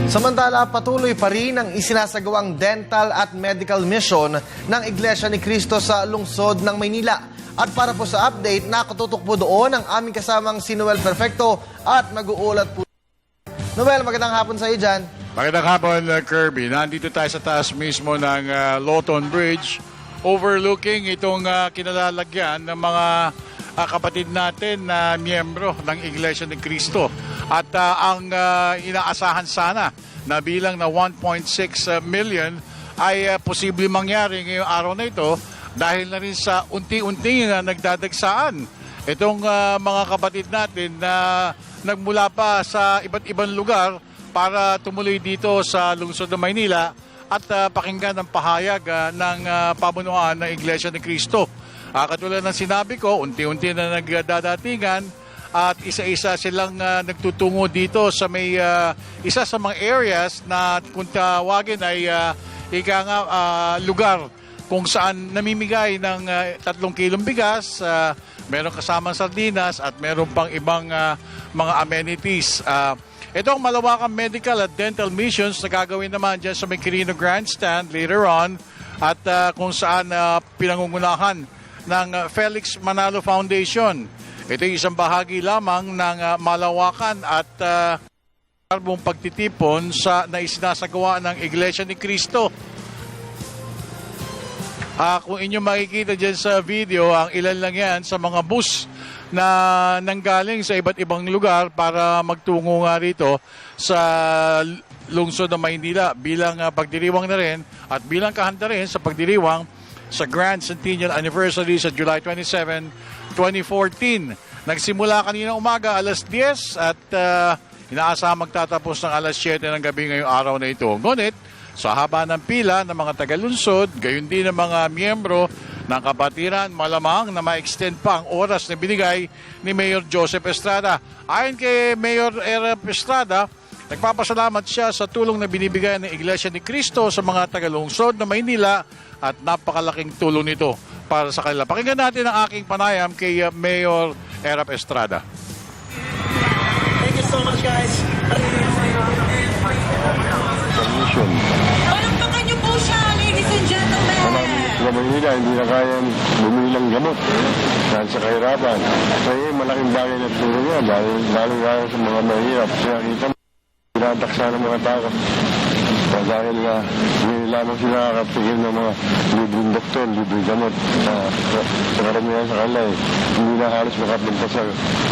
Samantala, patuloy pa rin ang isinasagawang dental at medical mission ng Iglesia ni Cristo sa lungsod ng Maynila. At para po sa update, nakatutok po doon ang aming kasamang si Noel Perfecto at mag-uulat po. Noel, magandang hapon sa iyo dyan. Magandang hapon, Kirby. Nandito tayo sa taas mismo ng Lawton Bridge, overlooking itong kinalalagyan ng mga kapatid natin na miyembro ng Iglesia ni Cristo. At ang inaasahan sana na bilang na 1.6 million ay posible mangyari ngayong araw na ito dahil na rin sa unti-unting nagdadagsaan itong mga kapatid natin na nagmula pa sa iba't ibang lugar para tumuloy dito sa lungsod ng Maynila at pakinggan ang pahayag ng pamunuan ng Iglesia ni Cristo. Katulad ng sinabi ko, unti-unti na nagdadatingan at isa-isa silang nagtutungo dito sa may isa sa mga areas na kung tawagin ay lugar kung saan namimigay ng 3 kilong bigas, meron kasamang sardinas at meron pang ibang mga amenities. Ito ang malawakang medical at dental missions na gagawin naman dyan sa may Quirino Grandstand later on at kung saan pinangungunahan ng Felix Manalo Foundation. Ito ay isang bahagi lamang ng malawakan at karbong pagtitipon na isinasagawa ng Iglesia ni Cristo. Kung inyong makikita dyan sa video, ang ilan lang yan sa mga bus na nanggaling sa iba't ibang lugar para magtungo nga rito sa lungsod ng Maynila bilang pagdiriwang na rin at bilang kahanda rin sa pagdiriwang sa Grand Centennial Anniversary sa July 27, 2014. Nagsimula kanina umaga alas 10 at inaasahan magtatapos ng alas 7 ng gabi ngayong araw na ito. Ngunit, sa haba ng pila ng mga tagalunsod, gayon din ng mga miyembro ng kapatiran, malamang na ma-extend pa ang oras na binigay ni Mayor Joseph Estrada. Ayon kay Mayor Erap Estrada, nagpapasalamat siya sa tulong na binibigay ng Iglesia ni Cristo sa mga tagalungsod na Maynila at napakalaking tulong nito para sa kanila. Pakinggan natin ang aking panayam kay Mayor Erap Estrada. Thank you so much, guys. Palampakan niyo po siya, ladies and gentlemen. Sa Maynila, hindi na kaya bumili ng gamot dahil sa kahirapan. Kaya malaking bagay na tulong niya dahil sa mga mahirap. Kaya kita mo, pinataksa ng mga tao. Dahil hindi lamang sila nakakapigil ng mga libreng doktor, libreng gamot. Sa karamihan sa kanila, hindi na halos makapunta sa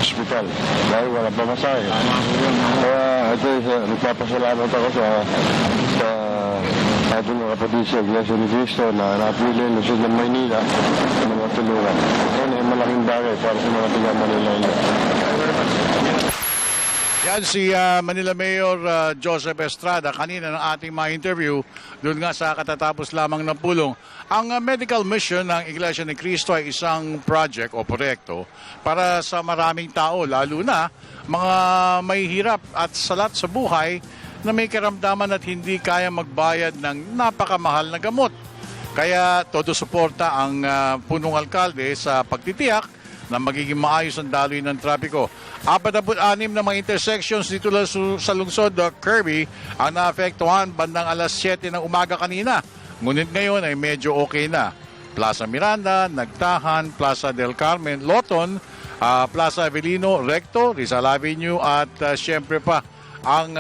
ospital dahil wala pa masahe. Kaya ito, nagpapasalamat ako sa ating mga kapatid sa Iglesia ni Cristo na napili ng lungsod ng Maynila sa mga tulungan. Ito ay malaking bagay para sa mga taga Manila. Yan si Manila Mayor Joseph Estrada kanina ng ating mga interview doon nga sa katatapos lamang ng pulong. Ang medical mission ng Iglesia ni Cristo ay isang project o proyekto para sa maraming tao, lalo na mga may hirap at salat sa buhay na may karamdaman at hindi kaya magbayad ng napakamahal na gamot. Kaya todo suporta ang punong alkalde sa pagtitiyak na magiging maayos ang daloy ng trapiko. 46 na mga intersections dito sa lungsod Kirby ang naapektuhan bandang alas 7 ng umaga kanina. Ngunit ngayon ay medyo okay na. Plaza Miranda, Nagtahan, Plaza del Carmen, Lawton, Plaza Avelino, Recto, Rizal Avenue at syempre pa ang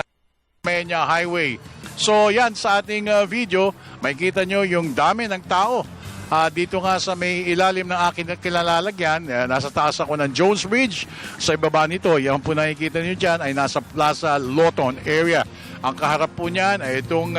Menya Highway. So yan sa ating video, makikita nyo yung dami ng tao. Dito nga sa may ilalim ng aking kilalalagyan, nasa taas ako ng Jones Bridge. Sa ibaba nito, yung po nakikita nyo dyan ay nasa Plaza Lawton area. Ang kaharap po niyan ay itong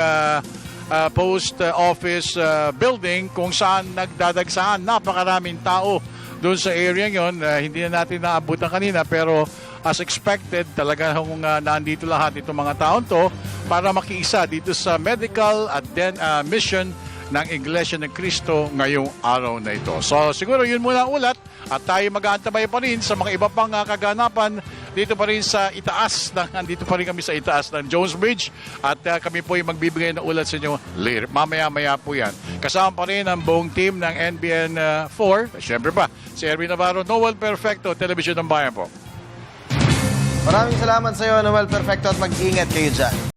post office building kung saan nagdadagsaan napakaraming tao doon sa area yon. Hindi na natin naabutan kanina pero as expected talagang nandito lahat itong mga taon to para makiisa dito sa medical at then mission ng Iglesia ni Cristo ngayong araw na ito. So siguro yun muna ulat at tayo mag-aantabay pa rin sa mga iba pang kaganapan dito pa rin sa itaas. Nandito pa rin kami sa itaas ng Jones Bridge at kami po ay magbibigay ng ulat sa inyo later. Mamaya-maya po yan. Kasama pa rin ang buong team ng NBN4. Siyempre pa, si Erwin Navarro, Noel Perfecto, Television ng Bayan po. Maraming salamat sa iyo, Noel Perfecto, at mag-ingat kayo dyan.